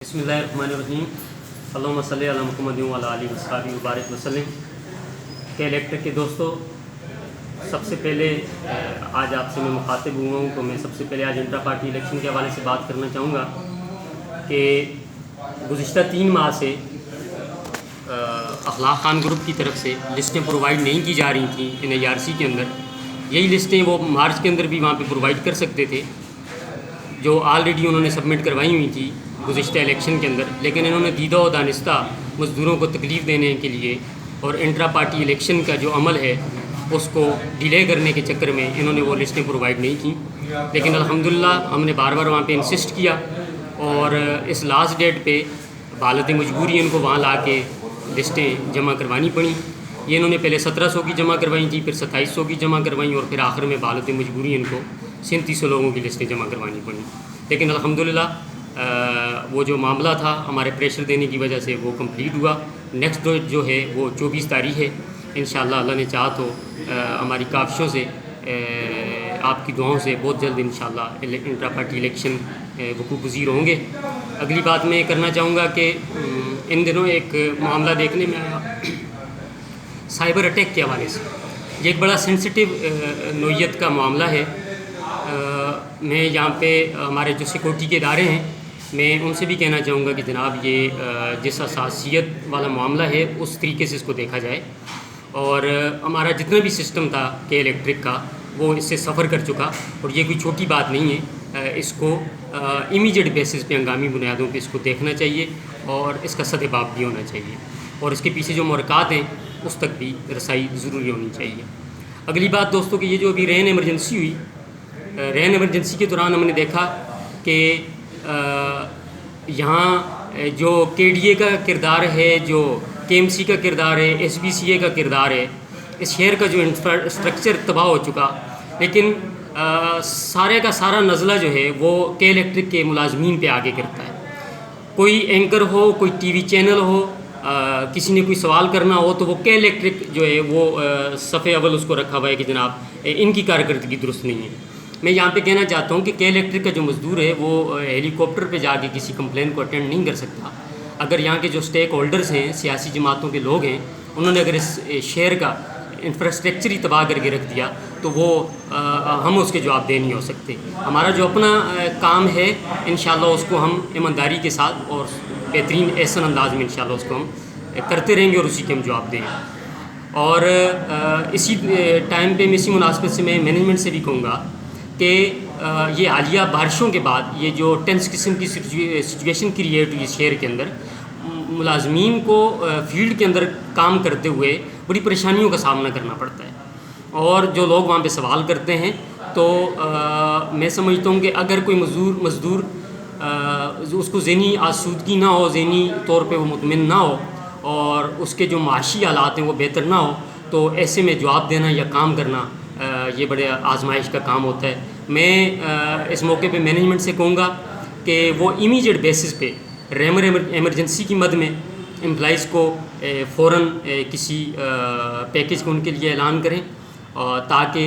बिस्मिल्लाहिर्रहमानिर्रहीम अल्लाहुम्मा सल्ली अला मुहम्मद व अला आलिहि वसहबिहि व बारिक वसल्लम। के इलेक्टर के दोस्तों, सबसे पहले आज आपसे मैं मुखातिब हुआ हूँ, तो मैं सबसे पहले आज इंट्रा पार्टी इलेक्शन के हवाले से बात करना चाहूँगा कि गुज़िश्ता 3 माह से अखलाक खान ग्रुप की तरफ से लिस्टें प्रोवाइड नहीं की जा रही थी NIRC के अंदर। यही लिस्टें वो मार्च के अंदर भी वहाँ पे प्रोवाइड कर सकते थे, जो ऑलरेडी उन्होंने सबमिट करवाई हुई थी गुज़िश्ता इलेक्शन के अंदर। लेकिन इन्होंने दीदा व दानिस्ता मज़दूरों को तकलीफ़ देने के लिए और इंट्रा पार्टी इलेक्शन का जो अमल है उसको डिले करने के चक्कर में इन्होंने वो लिस्टें प्रोवाइड नहीं की। लेकिन अल्हम्दुलिल्लाह हमने बार बार वहाँ पे इंसिस्ट किया और इस लास्ट डेट पे हालत मजबूरी इनको वहाँ ला के लिस्टें जमा करवानी पड़ी। ये इन्होंने पहले 1700 की जमा करवाई थी, फिर 2700 की जमा करवाई और फिर आखिर में हालत मजबूरी इनको 3700 लोगों की लिस्टें जमा करवानी पड़ी। लेकिन अल्हम्दुलिल्लाह वो जो मामला था हमारे प्रेशर देने की वजह से वो कंप्लीट हुआ। नेक्स्ट डेट जो है वो 24 तारीख है। इंशाअल्लाह अल्लाह ने चाहा तो हमारी काविशों से आपकी दुआओं से बहुत जल्द इंशाअल्लाह इंट्रा पार्टी इलेक्शन वकूफ़ पज़ीर होंगे। अगली बात मैं करना चाहूँगा कि इन दिनों एक मामला देखने में आया साइबर अटैक के हवाले से। ये एक बड़ा सेंसिटिव नोयत का मामला है। मैं यहाँ पे हमारे जो सिक्योरिटी के इदारे हैं, मैं उनसे भी कहना चाहूँगा कि जनाब ये जिस असासियत वाला मामला है उस तरीके से इसको देखा जाए। और हमारा जितना भी सिस्टम था के इलेक्ट्रिक का वो इससे सफ़र कर चुका और ये कोई छोटी बात नहीं है। इसको इमीडिएट बेसिस पे हंगामी बुनियादों पे इसको देखना चाहिए और इसका सदेबाप भी होना चाहिए और इसके पीछे जो मुरक़ात हैं उस तक भी रसाई ज़रूरी होनी चाहिए। अगली बात दोस्तों कि ये जो अभी रेन एमरजेंसी हुई, रेन एमरजेंसी के दौरान हमने देखा कि यहाँ जो KDA का किरदार है, जो KMC का किरदार है, SBCA का किरदार है, इस शहर का जो इंफ्रास्ट्रक्चर तबाह हो चुका। लेकिन सारे का सारा नज़ला जो है वो के इलेक्ट्रिक के मुलाजमीन पे आगे करता है। कोई एंकर हो, कोई TV चैनल हो, किसी ने कोई सवाल करना हो तो वो के इलेक्ट्रिक जो है वो सफ़े अव्वल उसको रखा हुआ है कि जनाब इनकी कारकर्दगी दुरुस्त नहीं है। मैं यहाँ पे कहना चाहता हूँ कि के इलेक्ट्रिक का जो मज़दूर है वो हेलीकॉप्टर पे जाके किसी कंप्लेन को अटेंड नहीं कर सकता। अगर यहाँ के जो स्टेक होल्डर्स हैं, सियासी जमातों के लोग हैं, उन्होंने अगर इस शहर का इंफ्रास्ट्रक्चर ही तबाह करके रख दिया तो वो हम उसके जवाबदेह नहीं हो सकते। हमारा जो अपना काम है इंशाअल्लाह उसको हम ईमानदारी के साथ और बेहतरीन एहसन अंदाज में इंशाअल्लाह उसको हम करते रहेंगे और उसी के हम जवाब देंगे। और इसी टाइम पे इसी मुनासिबत से मैं मैनेजमेंट से भी कहूँगा कि ये हालिया बारिशों के बाद ये जो टेंस किस्म की सिचुएशन क्रिएट हुई शहर के अंदर, मुलाजमीन को फील्ड के अंदर काम करते हुए बड़ी परेशानियों का सामना करना पड़ता है। और जो लोग वहाँ पे सवाल करते हैं तो मैं समझता हूँ कि अगर कोई मज़दूर उसको ज़हनी आसूदगी ना हो, ज़हनी तौर पे वो मुतमिन ना हो और उसके जो माशी हालात हैं वो बेहतर ना हो, तो ऐसे में जवाब देना या काम करना ये बड़े आजमाइश का काम होता है। मैं इस मौके पे मैनेजमेंट से कहूँगा कि वो इमीडिएट बेसिस पे रेमर एमरजेंसी की मद में एम्प्लॉइज़ को फ़ौरन किसी पैकेज को उनके लिए ऐलान करें ताकि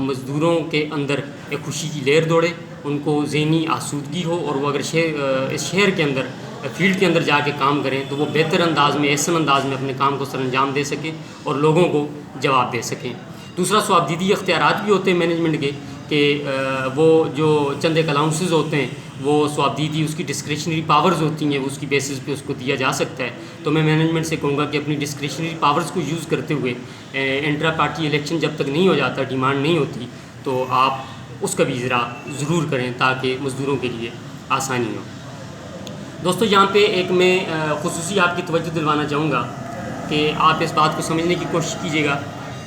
मज़दूरों के अंदर एक खुशी की लहर दौड़े, उनको ज़हनी आसूदगी हो और वो अगर इस शहर के अंदर फील्ड के अंदर जाके काम करें तो वो बेहतर अंदाज में, एहसन अंदाज में अपने काम को सरअंजाम दे सकें और लोगों को जवाब दे सकें। दूसरा स्वाबदीदी इख्तियारात भी होते हैं मैनेजमेंट के कि वो जो चंद एक अलाउंसेस होते हैं वो स्वाबदीदी उसकी डिस्क्रिशनरी पावर्स होती हैं, उसकी बेसिस पे उसको दिया जा सकता है। तो मैं मैनेजमेंट से कहूँगा कि अपनी डिस्क्रिशनरी पावर्स को यूज़ करते हुए इंट्रा पार्टी इलेक्शन जब तक नहीं हो जाता, डिमांड नहीं होती, तो आप उसका भी ज़रूर करें ताकि मज़दूरों के लिए आसानी हो। दोस्तों यहाँ पे एक मैं ख़ुसूसी आपकी तवज्जो दिलवाना चाहूँगा कि आप इस बात को समझने की कोशिश कीजिएगा।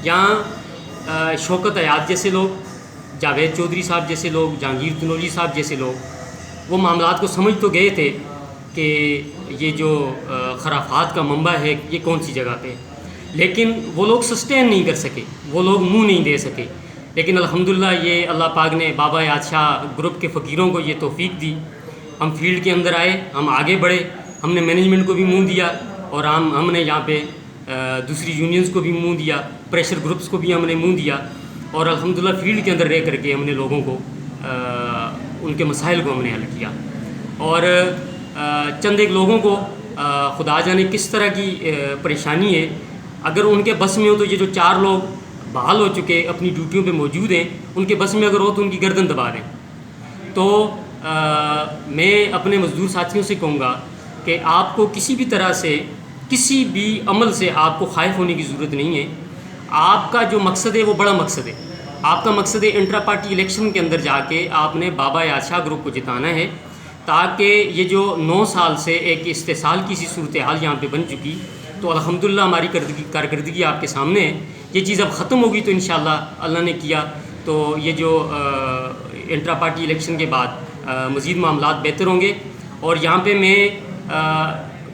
यहाँ शौकत हयात जैसे लोग, जावेद चौधरी साहब जैसे लोग, जहांगीर तनोली साहब जैसे लोग वो मामलात को समझ तो गए थे कि ये जो खराफात का मंबा है ये कौन सी जगह पे, लेकिन वो लोग सस्टेन नहीं कर सके, वो लोग मुंह नहीं दे सके। लेकिन अल्हम्दुलिल्लाह ये अल्लाह पाक ने बाबा यादशाह ग्रुप के फ़कीरों को ये तौफीक दी, हम फील्ड के अंदर आए, हम आगे बढ़े, हमने मैनेजमेंट को भी मुँह दिया और हमने यहाँ पे दूसरी यूनियंस को भी मुँह दिया, प्रेशर ग्रुप्स को भी हमने मुँह दिया और अल्हम्दुलिल्लाह फील्ड के अंदर रह करके हमने लोगों को उनके मसाइल को हमने हल किया। और چند ایک لوگوں کو خدا جانے کس طرح کی پریشانی ہے، اگر ان کے بس میں ہو تو یہ جو 4 لوگ بحال ہو چکے اپنی ڈیوٹیوں پہ موجود ہیں، ان کے بس میں اگر ہو تو ان کی گردن دبا دیں۔ تو میں اپنے مزدور ساتھیوں سے کہوں گا کہ آپ کو کسی بھی طرح سے، کسی بھی عمل سے آپ کو خائف ہونے کی ضرورت نہیں ہے۔ آپ کا جو مقصد ہے وہ بڑا مقصد ہے، آپ کا مقصد ہے انٹرا پارٹی الیکشن کے اندر جا کے آپ نے بابا یاد شاہ گروپ کو جتانا ہے، تاکہ یہ جو 9 سال سے ایک استحصال کی سی صورتحال یہاں پہ بن چکی، تو الحمدللہ ہماری کارکردگی آپ کے سامنے ہے۔ یہ چیز اب ختم ہوگی تو انشاءاللہ اللہ نے کیا تو یہ جو انٹرا پارٹی الیکشن کے بعد مزید معاملات بہتر ہوں گے، اور یہاں پہ میں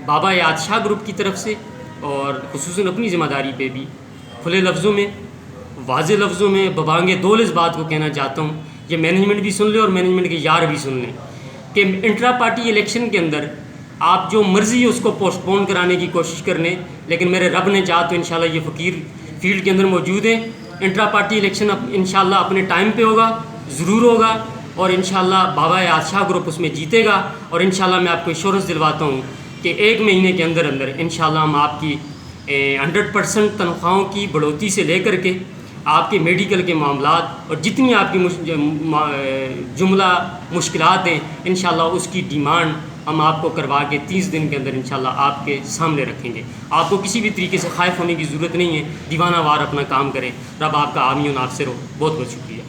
بابا یاد شاہ گروپ کی طرف سے اور خصوصاً اپنی ذمہ داری پہ بھی کھلے لفظوں میں، واضح لفظوں میں، ببانگ دول اس بات کو کہنا چاہتا ہوں، یہ مینجمنٹ بھی سن لے اور مینجمنٹ کے یار بھی سن لیں، کہ انٹرا پارٹی الیکشن کے اندر آپ جو مرضی اس کو پوسٹ پون کرانے کی کوشش کر لیں، لیکن میرے رب نے چاہا تو انشاءاللہ یہ فقیر فیلڈ کے اندر موجود ہیں۔ انٹرا پارٹی الیکشن انشاءاللہ اپنے ٹائم پہ ہوگا، ضرور ہوگا، اور انشاءاللہ بابا یاد شاہ گروپ اس میں جیتے گا، اور انشاءاللہ میں آپ کو ایشورنس دلواتا ہوں کہ 1 مہینے کے اندر اندر انشاءاللہ ہم آپ کی 100% تنخواہوں کی بڑھوتی سے لے کر کے آپ کے میڈیکل کے معاملات اور جتنی آپ کی جملہ مشکلات ہیں انشاءاللہ اس کی ڈیمانڈ ہم آپ کو کروا کے 30 دن کے اندر انشاءاللہ آپ کے سامنے رکھیں گے۔ آپ کو کسی بھی طریقے سے خائف ہونے کی ضرورت نہیں ہے، دیوانہ وار اپنا کام کریں۔ رب آپ کا حامی و ناصر ہو۔ بہت بہت شکریہ۔